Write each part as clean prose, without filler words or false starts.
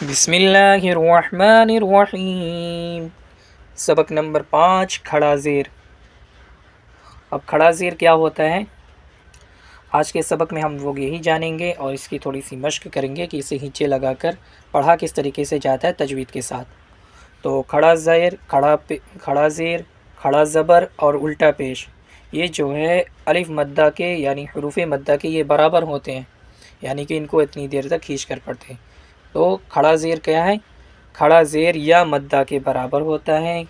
بسم اللہ الرحمن الرحیم۔ سبق نمبر 5، کھڑا زیر۔ اب کھڑا زیر کیا ہوتا ہے؟ آج کے سبق میں ہم لوگ یہی جانیں گے اور اس کی تھوڑی سی مشق کریں گے کہ اسے ہنچے لگا کر پڑھا کس طریقے سے جاتا ہے تجوید کے ساتھ۔ تو کھڑا زیر، کھڑا زیر، کھڑا زبر اور الٹا پیش، یہ جو ہے الف مدہ کے یعنی حروف مدہ کے یہ برابر ہوتے ہیں، یعنی کہ ان کو اتنی دیر تک کھینچ کر پڑھتے ہیں۔ تو کھڑا زیر کیا ہے؟ کھڑا زیر یا مدہ کے برابر ہوتا ہے۔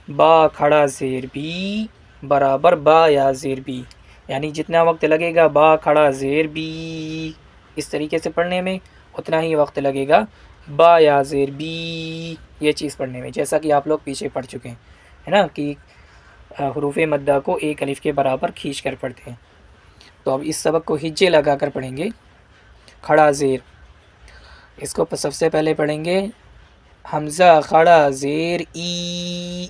با کھڑا زیر بی برابر با یا زیر بی، یعنی جتنا وقت لگے گا با کھڑا زیر بی اس طریقے سے پڑھنے میں، اتنا ہی وقت لگے گا با یا زیر بی یہ چیز پڑھنے میں، جیسا کہ آپ لوگ پیچھے پڑھ چکے ہیں، ہے نا، کہ حروف مدہ کو ایک الف کے برابر کھینچ کر پڑھتے ہیں۔ تو اب اس سبق کو ہجے لگا کر پڑھیں گے۔ کھڑا زیر، اس کو سب سے پہلے پڑھیں گے حمزہ کھڑا زیر ای۔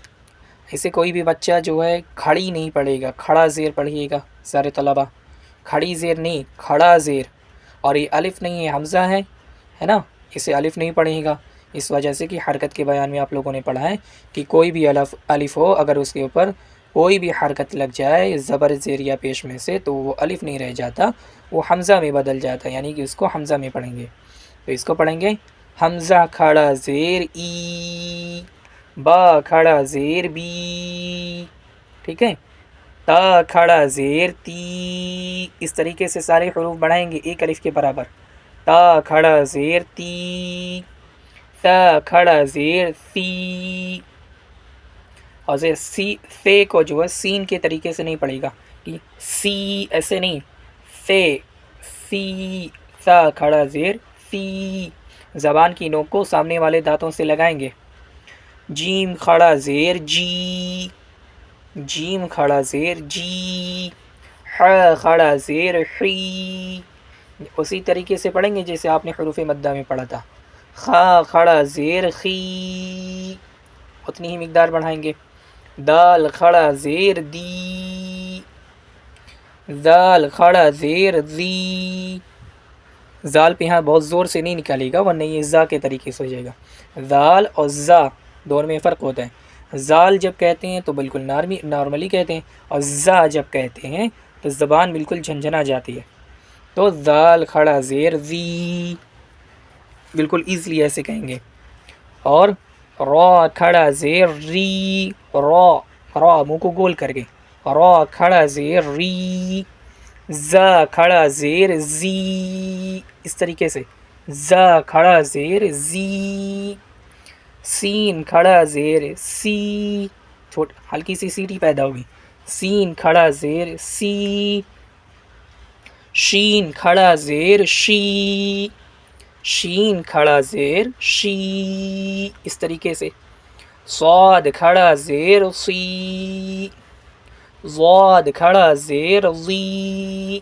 اسے کوئی بھی بچہ جو ہے کھڑی نہیں پڑھے گا، کھڑا زیر پڑھیے گا سارے طلبہ، کھڑی زیر نہیں، کھڑا زیر۔ اور یہ الف نہیں ہے، حمزہ ہے نا، اسے الف نہیں پڑھے گا، اس وجہ سے کہ حرکت کے بیان میں آپ لوگوں نے پڑھا ہے کہ کوئی بھی الف ہو، اگر اس کے اوپر کوئی بھی حرکت لگ جائے زبر زیر یا پیش میں سے تو وہ الف نہیں رہ جاتا، وہ حمزہ میں بدل جاتا، یعنی کہ اس کو حمزہ میں پڑھیں گے۔ تو اس کو پڑھیں گے حمزہ کھڑا زیر ای، با کھڑا زیر بی، ٹھیک ہے، تا کھڑا زیر تی، اس طریقے سے سارے حروف بڑھائیں گے ایک الف کے برابر۔ تا کھڑا زیر تی، تا کھڑا زیر سی، اور سی کو جو ہے سین کے طریقے سے نہیں پڑھے گا کہ سی ایسے نہیں، سی، تا کھڑا زیر سی، زبان کی نوک کو سامنے والے دانتوں سے لگائیں گے۔ جیم کھڑا زیر جی، جیم کھڑا زیر جی، ح کھڑا زیر حی، اسی طریقے سے پڑھیں گے جیسے آپ نے حروف مدہ میں پڑھا تھا۔ خا کھڑا زیر خی، اتنی ہی مقدار بڑھائیں گے۔ دال کھڑا زیر دی، دال کھڑا زیر زی، زال پہ یہاں بہت زور سے نہیں نکالے گا ورنہ یہ زا کے طریقے سے ہو جائے گا۔ زال اور زا دونوں میں فرق ہوتا ہے، زال جب کہتے ہیں تو بالکل نارملی کہتے ہیں، اور زا جب کہتے ہیں تو زبان بالکل جھنجھنا جاتی ہے۔ تو زال کھڑا زیر زی بالکل ایزلی ایسے کہیں گے۔ اور را کھڑا زیر ری، را منہ کو گول کر کے، را کھڑا زیر ری، زا کھڑا زیر زی، اس طریقے سے زا کھڑا زیر زی، سین کھڑا زیر سی، ہلکی سی سیٹی پیدا ہوگی، سین کھڑا زیر سی، شین کھڑا زیر شی، شین کھڑا زیر شی، اس طریقے سے۔ صاد کھڑا زیر سی، ضاد کھڑا زیر زی،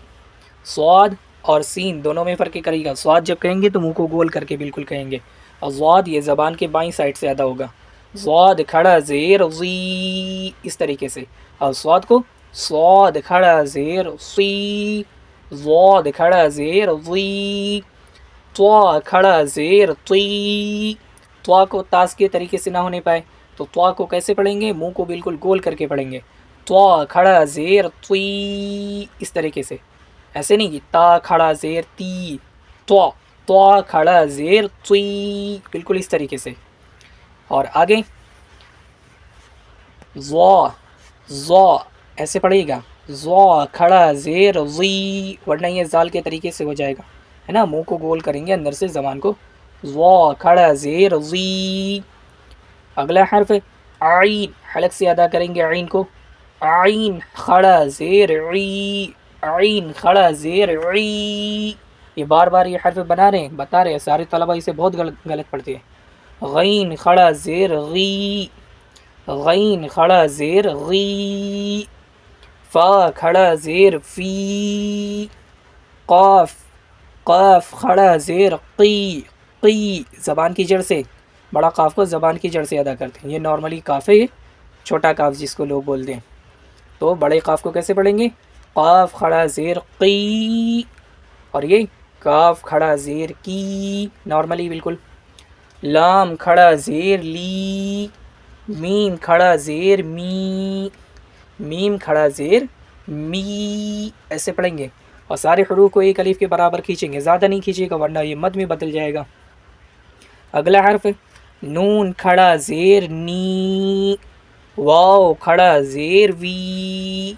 صاد اور سین دونوں میں فرق کرے گا، صاد جب کہیں گے تو منہ کو گول کر کے بالکل کہیں گے، اور ضاد یہ زبان کے بائیں سائڈ سے ادا ہوگا۔ ضاد کھڑا زیر زی، اس طریقے سے، اور صاد کو صاد کھڑا زیر سی، ضاد کھڑا زیر زی، طوا کھڑا زیر تی، طوا کو تاس کے طریقے سے نہ ہونے پائے تو طوا کو کیسے پڑھیں گے؟ منہ کو بالکل گول کر کے پڑھیں گے، طوا کھڑا زیر تی، اس طریقے سے، ایسے نہیں کہ تا کھڑا زیر تی، طوا کھڑا زیر تی، بالکل اس طریقے سے۔ اور آگے زا ایسے پڑھے گا، زا کھڑا زیر زی، ورنہ یہ زال کے طریقے سے ہو جائے گا، ہے نا، منہ کو گول کریں گے اندر سے زبان کو، زا کھڑا زیر زی۔ اگلا حرف عین، حلق سے ادا کریں گے عین کو، عین کھڑا زیر عی، عین کھڑا زیر عی، یہ بار بار یہ حرف بتا رہے ہیں سارے طلبہ اسے بہت غلط پڑھتے ہیں۔ غین کھڑا زیر غی، غین کھڑا زیر غی، فا کھڑا زیر فی، قاف کھڑا زیر قی، قی زبان کی جڑ سے، بڑا قاف کو زبان کی جڑ سے ادا کرتے ہیں، یہ نارملی قاف ہے، یہ چھوٹا قاف جس کو لوگ بولتے ہیں، تو بڑے قاف کو کیسے پڑھیں گے؟ قاف کھڑا زیر قی، اور یہ کاف کھڑا زیر کی، نارملی بالکل، لام کھڑا زیر لی، میم کھڑا زیر می، میم کھڑا زیر می، ایسے پڑھیں گے اور سارے حروف کو ایک الف کے برابر کھینچیں گے، زیادہ نہیں کھینچے گا ورنہ یہ مد میں بدل جائے گا۔ اگلا حرف نون کھڑا زیر نی، واو کھڑا زیر وی،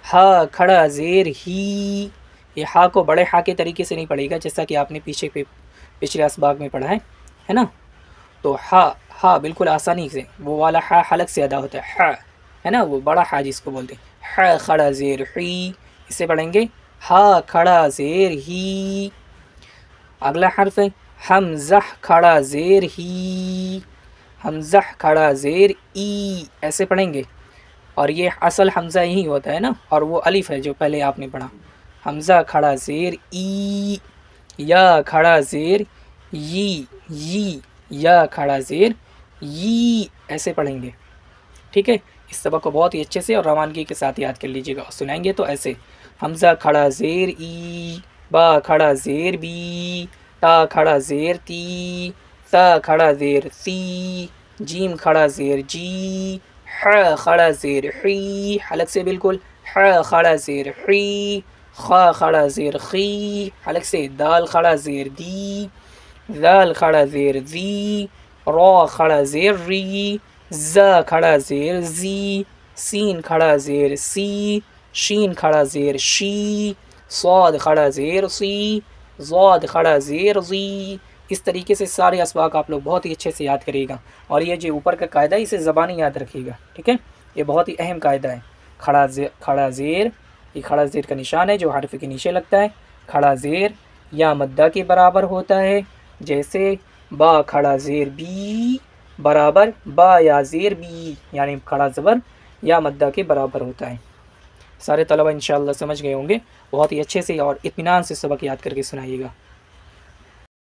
ہا کھڑا زیر ہی، یہ ہا کو بڑے ہا کے طریقے سے نہیں پڑھے گا جیسا کہ آپ نے پچھلے اسباق میں پڑھا ہے نا، تو ہا بالکل آسانی سے وہ والا ہا حلق سے ادا ہوتا ہے، ہا ہے نا، وہ بڑا ہا جس کو بولتے ہیں، ہا کھڑا زیر ہی، اسے پڑھیں گے ہا کھڑا زیر ہی۔ اگلا حرف ہے حمزہ کھڑا زیر ہی، حمزہ کھڑا زیر ای، ایسے پڑھیں گے اور یہ اصل حمزہ یہی ہوتا ہے نا، اور وہ الف ہے جو پہلے آپ نے پڑھا، حمزہ کھڑا زیر ای، یا کھڑا زیر ی، یا کھڑا زیر ی، ایسے پڑھیں گے، ٹھیک ہے۔ اس سبق کو بہت ہی اچھے سے اور روانگی کے ساتھ یاد کر لیجیے گا، اور سنائیں گے تو ایسے حمزہ کھڑا زیر ای، با کھڑا زیر بی، تا کھڑا زیر تی، سا کھڑا زیر سی، جیم کھڑا زیر جی، ح کھڑا زیر حی، حلق سے بالکل، ح کھڑا زیر حی، خا کھڑا زیر خی، حلق سے، دال کھڑا زیر دی، ذال کھڑا زیر زی، را کھڑا زیر ری، زا کھڑا زیر زی، سین کھڑا زیر سی، شین کھڑا زیر شی، صاد کھڑا زیر سی، ضاد کھڑا زیر زی۔ اس طریقے سے سارے اسباق آپ لوگ بہت ہی اچھے سے یاد کرے گا، اور یہ جو اوپر کا قاعدہ ہے اسے زبانی یاد رکھیے گا، ٹھیک ہے، یہ بہت ہی اہم قاعدہ ہے۔ کھڑا زیر، یہ کھڑا زیر کا نشان ہے جو حرف کے نیچے لگتا ہے، کھڑا زیر یا مدہ کے برابر ہوتا ہے، جیسے با کھڑا زیر بی برابر با یا زیر بی، یعنی کھڑا زبر یا مدہ کے برابر ہوتا ہے۔ سارے طلبہ انشاءاللہ سمجھ گئے ہوں گے، بہت ہی اچھے سے اور اطمینان سے سبق یاد کر کے سنائیے گا۔